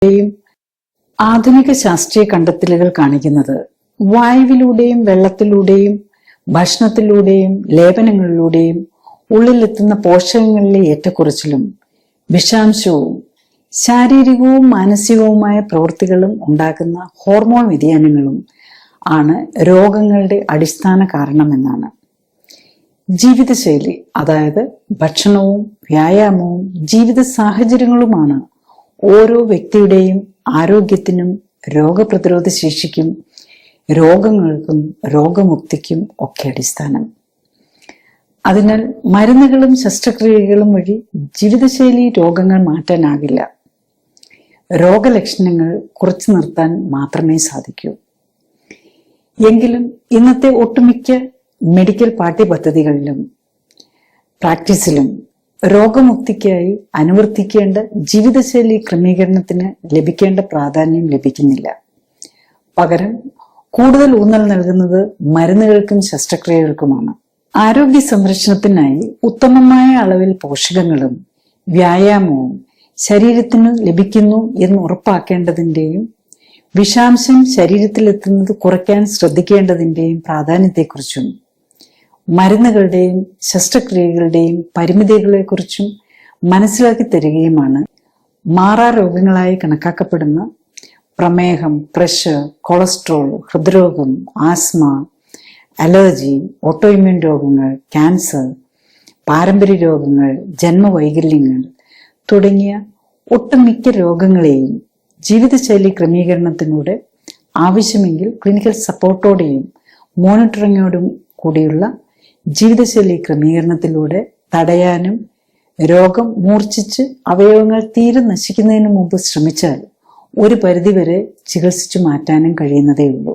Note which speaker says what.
Speaker 1: യും ആധുനിക ശാസ്ത്രീയ കണ്ടെത്തലുകൾ കാണിക്കുന്നത് വായുവിലൂടെയും വെള്ളത്തിലൂടെയും ഭക്ഷണത്തിലൂടെയും ലേപനങ്ങളിലൂടെയും ഉള്ളിലെത്തുന്ന പോഷകങ്ങളിലെ ഏറ്റക്കുറച്ചിലും വിഷാംശവും ശാരീരികവും മാനസികവുമായ പ്രവൃത്തികളും ഉണ്ടാക്കുന്ന ഹോർമോൺ വ്യതിയാനങ്ങളും ആണ് രോഗങ്ങളുടെ അടിസ്ഥാന കാരണമെന്നാണ്. ജീവിതശൈലി, അതായത് ഭക്ഷണവും വ്യായാമവും ജീവിത സാഹചര്യങ്ങളുമാണ് ഓരോ വ്യക്തിയുടെയും ആരോഗ്യത്തിനും രോഗപ്രതിരോധ ശേഷിക്കും രോഗങ്ങൾക്കും രോഗമുക്തിക്കും ഒക്കെ അടിസ്ഥാനം. അതിനാൽ മരുന്നുകളും ശസ്ത്രക്രിയകളും വഴി ജീവിതശൈലി രോഗങ്ങൾ മാറ്റാനാകില്ല. രോഗലക്ഷണങ്ങൾ കുറച്ചു നിർത്താൻ മാത്രമേ സാധിക്കൂ. എങ്കിലും ഇന്നത്തെ ഒട്ടുമിക്ക മെഡിക്കൽ പാഠ്യപദ്ധതികളിലും പ്രാക്ടീസിലും രോഗമുക്തിക്കായി അനുവർത്തിക്കേണ്ട ജീവിതശൈലി ക്രമീകരണത്തിന് ലഭിക്കേണ്ട പ്രാധാന്യം ലഭിക്കുന്നില്ല. പകരം കൂടുതൽ ഊന്നൽ നൽകുന്നത് മരുന്നുകൾക്കും ശസ്ത്രക്രിയകൾക്കുമാണ്. ആരോഗ്യ സംരക്ഷണത്തിനായി ഉത്തമമായ അളവിൽ പോഷകങ്ങളും വ്യായാമവും ശരീരത്തിന് ലഭിക്കുന്നു എന്ന് ഉറപ്പാക്കേണ്ടതിൻ്റെയും വിഷാംശം ശരീരത്തിലെത്തുന്നത് കുറയ്ക്കാൻ ശ്രദ്ധിക്കേണ്ടതിൻ്റെയും പ്രാധാന്യത്തെക്കുറിച്ചും മരുന്നുകളുടെയും ശസ്ത്രക്രിയകളുടെയും പരിമിതികളെക്കുറിച്ചും മനസ്സിലാക്കി തരികയുമാണ് മാറാ രോഗങ്ങളായി കണക്കാക്കപ്പെടുന്ന പ്രമേഹം, പ്രഷർ, കൊളസ്ട്രോൾ, ഹൃദ്രോഗം, ആസ്മ, അലർജി, ഓട്ടോഇമ്യൂൺ രോഗങ്ങൾ, ക്യാൻസർ, പാരമ്പര്യ രോഗങ്ങൾ, ജന്മവൈകല്യങ്ങൾ തുടങ്ങിയ ഒട്ടുമിക്ക രോഗങ്ങളെയും ജീവിതശൈലി ക്രമീകരണത്തിലൂടെ ആവശ്യമെങ്കിൽ ക്ലിനിക്കൽ സപ്പോർട്ടോടെയും മോണിറ്ററിങ്ങോടും കൂടിയുള്ള ജീവിതശൈലി ക്രമീകരണത്തിലൂടെ തടയാനും രോഗം മൂർച്ഛിച്ച് അവയവങ്ങൾ തീരെ നശിക്കുന്നതിന് മുമ്പ് ശ്രമിച്ചാൽ ഒരു പരിധിവരെ ചികിത്സിച്ചു മാറ്റാനും കഴിയുന്നതേയുള്ളൂ.